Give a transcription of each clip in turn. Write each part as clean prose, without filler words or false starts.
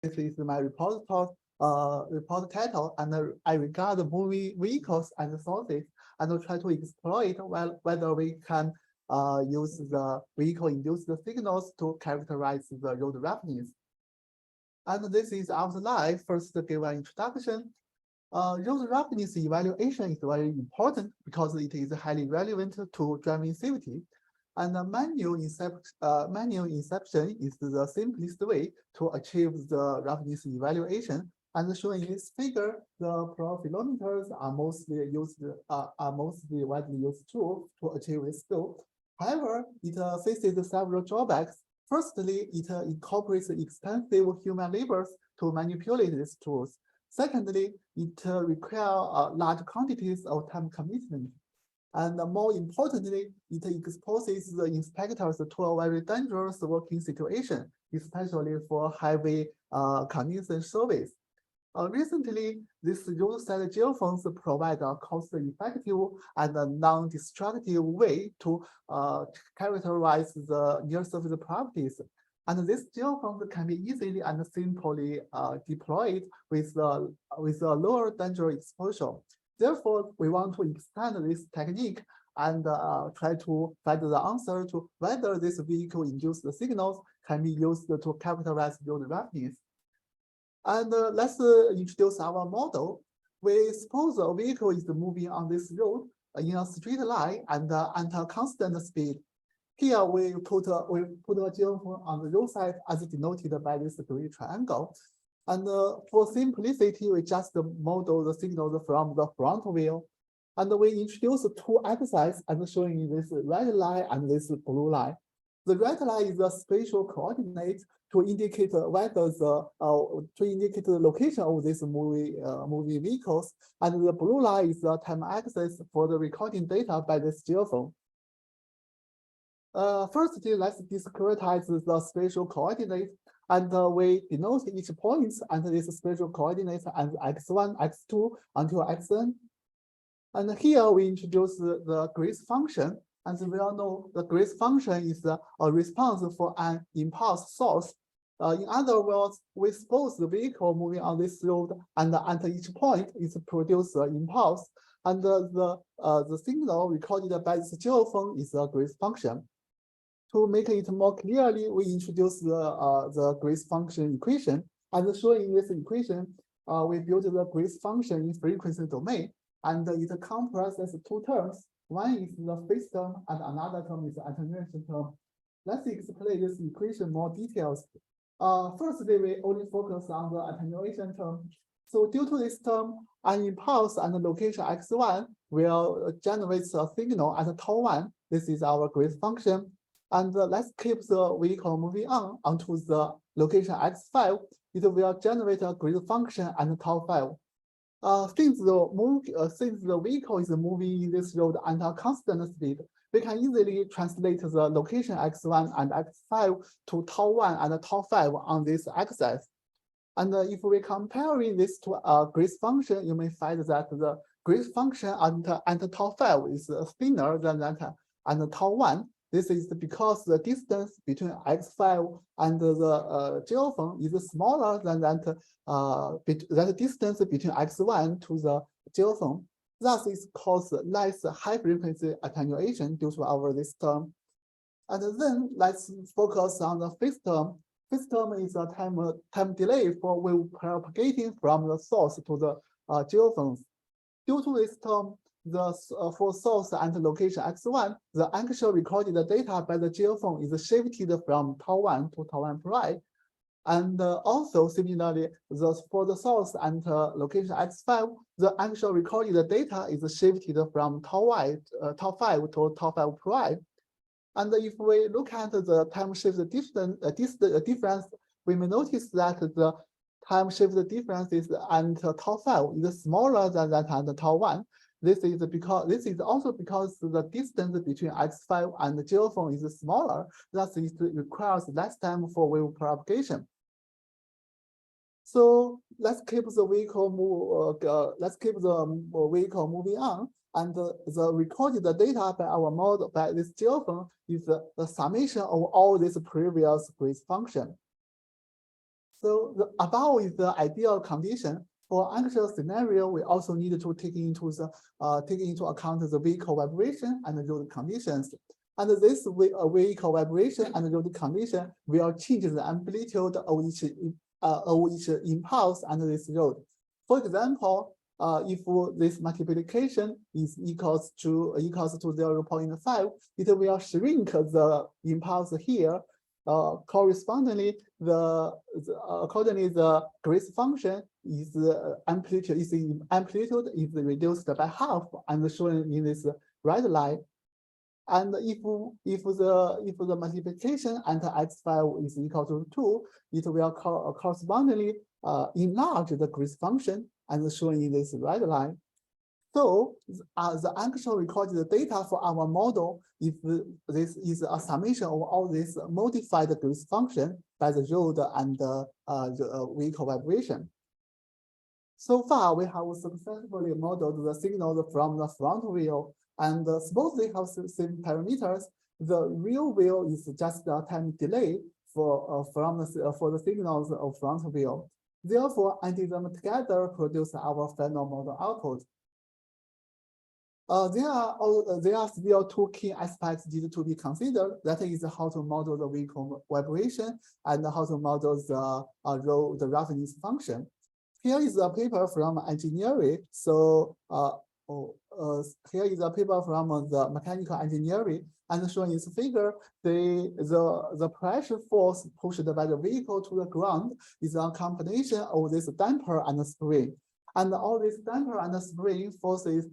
This is my report title, and I regard moving vehicles and sources and try to exploit whether we can use the vehicle-induced signals to characterize the road roughness. And this is our slide. First, give an introduction. Road roughness evaluation is very important because it is highly relevant to driving safety. And manual inception is the simplest way to achieve the roughness evaluation. And shown in this figure, the profilometers are mostly widely used tool to achieve this goal. However, it faces several drawbacks. Firstly, it incorporates extensive human labors to manipulate these tools. Secondly, it requires large quantities of time commitment. And more importantly, it exposes the inspectors to a very dangerous working situation, especially for heavy cognition service. Recently, these roadside geophones provide a cost-effective and non-destructive way to characterize the near-surface properties. And this geophone can be easily and simply deployed with a lower danger exposure. Therefore, we want to extend this technique and try to find the answer to whether this vehicle-induced signals can be used to characterize road roughness. And let's introduce our model. We suppose a vehicle is moving on this road in a straight line and at a constant speed. Here we put a geophone on the roadside as denoted by this green triangle. And for simplicity, we just model the signals from the front wheel. And we introduce two exercises as shown in this red line and this blue line. The red line is the spatial coordinate to indicate whether the location of these moving vehicles, and the blue line is the time axis for the recording data by this geophone. Firstly, let's discretize the spatial coordinate, and we denote each point under this spatial coordinate as x1, x2 until xn. And here we introduce the grace function. As we all know, the grace function is a response for an impulse source. In other words, we suppose the vehicle moving on this road, and at each point it produces an impulse, and the signal recorded by this geophone is a grace function. To make it more clearly, we introduce the grace function equation. As shown in this equation, we built the grace function in frequency domain, and it comprises two terms. One is the phase term, and another term is the attenuation term. Let's explain this equation more details. Firstly, we only focus on the attenuation term. So due to this term, an impulse and the location x1 will generate a signal at tau1. This is our grace function. And let's keep the vehicle moving on onto the location x5. It will generate a grace function and tau5. Since the vehicle is moving in this road at a constant speed, we can easily translate the location x1 and x5 to tau1 and tau5 on this axis. And if we comparing this to a grace function, you may find that the grace function and tau5 is thinner than that and tau1. This is because the distance between x5 and the geophone is smaller than that distance between x1 to the geophone. Thus, it causes less high-frequency attenuation due to this term. And then let's focus on the phase term. Phase term is a time delay for wave propagating from the source to the geophones. Due to this term, for source and location x1, the actual recorded data by the geophone is shifted from tau1 to tau1 prime. And also similarly, for the source and location x5, the actual recorded data is shifted from tau5 to tau5 prime. And if we look at the time shift difference, we may notice that the time shift difference is and tau5 is smaller than that and tau1. This is also because the distance between x5 and the geophone is smaller. Thus, it requires less time for wave propagation. So let's keep the vehicle moving on, and the recorded data by our model by this geophone is the summation of all this previous grace function. So the above is the ideal condition. For actual scenario, we also need to take into account the vehicle vibration and the road conditions. And this vehicle vibration and road condition will change the amplitude of each impulse under this road. For example, if this multiplication is equals to 0.5, it will shrink the impulse here. Correspondingly, accordingly, the grace function is amplitude is reduced by half and shown in this red line. And if the multiplication and x5 is equal to 2, it will correspondingly enlarge the grace function and shown in this red line. So the actual recorded data for our model is this is a summation of all this modified grace function by the road and the vehicle vibration. So far, we have successfully modeled the signals from the front wheel, and suppose they have same parameters. The rear wheel is just a time delay for the signals of front wheel. Therefore, adding them together produce our final model output. There are still two key aspects needed to be considered. That is how to model the vehicle vibration and how to model the roughness function. Here is a paper from engineering. So here is a paper from the mechanical engineering, and showing this figure, the pressure force pushed by the vehicle to the ground is a combination of this damper and spring. And all this damper and spring forces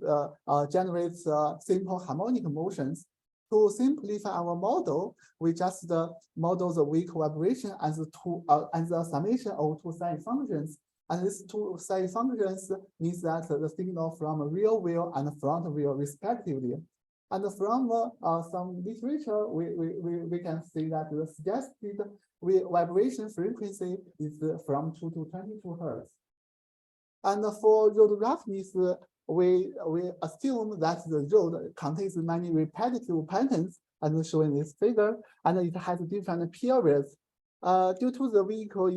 generates simple harmonic motions. To simplify our model, we just model the vehicle vibration as the summation of two sine functions. And these two sine functions means that the signal from rear wheel and front wheel respectively. And from some literature, we can see that the suggested vibration frequency is from 2 to 22 Hertz. And for road roughness, we assume that the road contains many repetitive patterns, as shown in this figure, and it has different periods. Due to the vehicle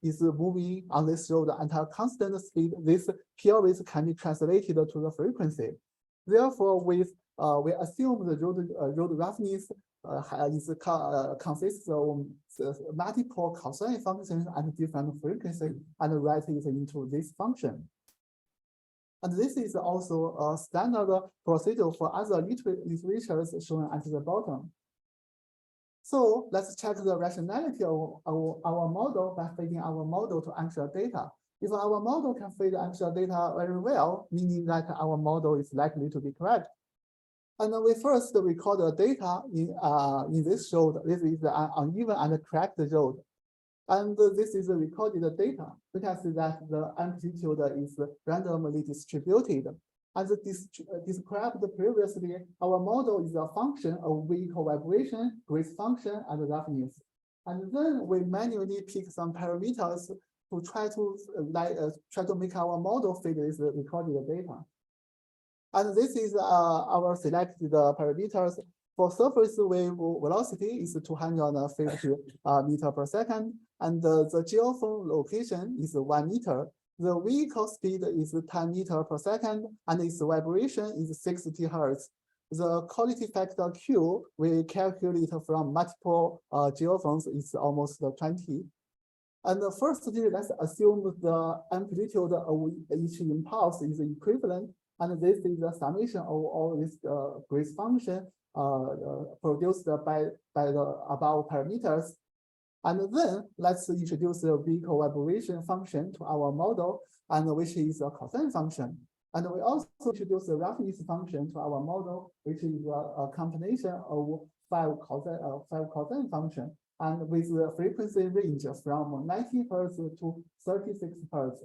is moving on this road at a constant speed, this periods can be translated to the frequency. Therefore, we assume the road roughness consists of multiple cosine functions at different frequencies and write it into this function. And this is also a standard procedure for other literatures shown at the bottom. So let's check the rationality of our model by feeding our model to actual data. If our model can feed actual data very well, meaning that our model is likely to be correct. And we first record the data in this road. This is an uneven and cracked road. And this is the recorded data. We can see that the amplitude is randomly distributed. As described previously, our model is a function of vehicle vibration, grace function, and roughness. And then we manually pick some parameters to try to make our model fit this recorded data. And this is our selected parameters. For surface wave velocity is 250 meter per second, and the geophone location is 1 meter. The vehicle speed is 10 meter per second, and its vibration is 60 Hertz. The quality factor Q we calculate from multiple geophones is almost 20. And firstly, let's assume the amplitude of each impulse is equivalent, and this is the summation of all this grace function produced by the above parameters. And then let's introduce the vehicle vibration function to our model, and which is a cosine function. And we also introduce the roughness function to our model, which is a combination of five cosine function, and with the frequency range from 90 Hertz to 36 Hertz.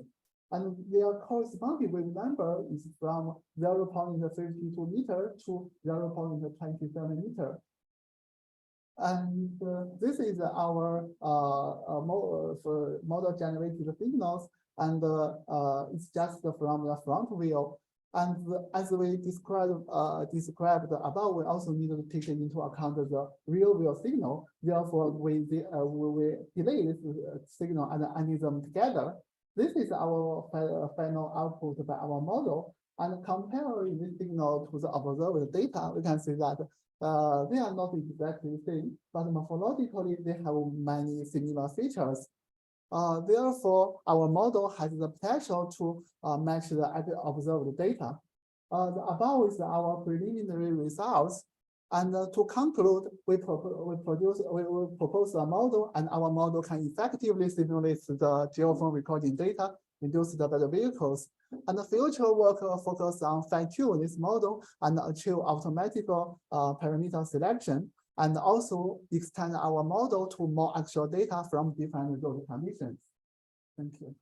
And their corresponding wave number is from 0.52 meter to 0.27 meter. And this is our model generated signals, and it's just from the front wheel. And as we described above, we also need to take into account the real world signal. Therefore, we delay this signal and add them together. This is our final output by our model. And comparing this signal to the observed data, we can see that they are not exactly the same, but morphologically they have many similar features. Therefore, our model has the potential to match the observed data. The above is our preliminary results. And to conclude, we will propose a model, and our model can effectively simulate the geophone recording data induced by the vehicles. And the future work focus on fine-tune this model and achieve automatic parameter selection, and also extend our model to more actual data from different road conditions. Thank you.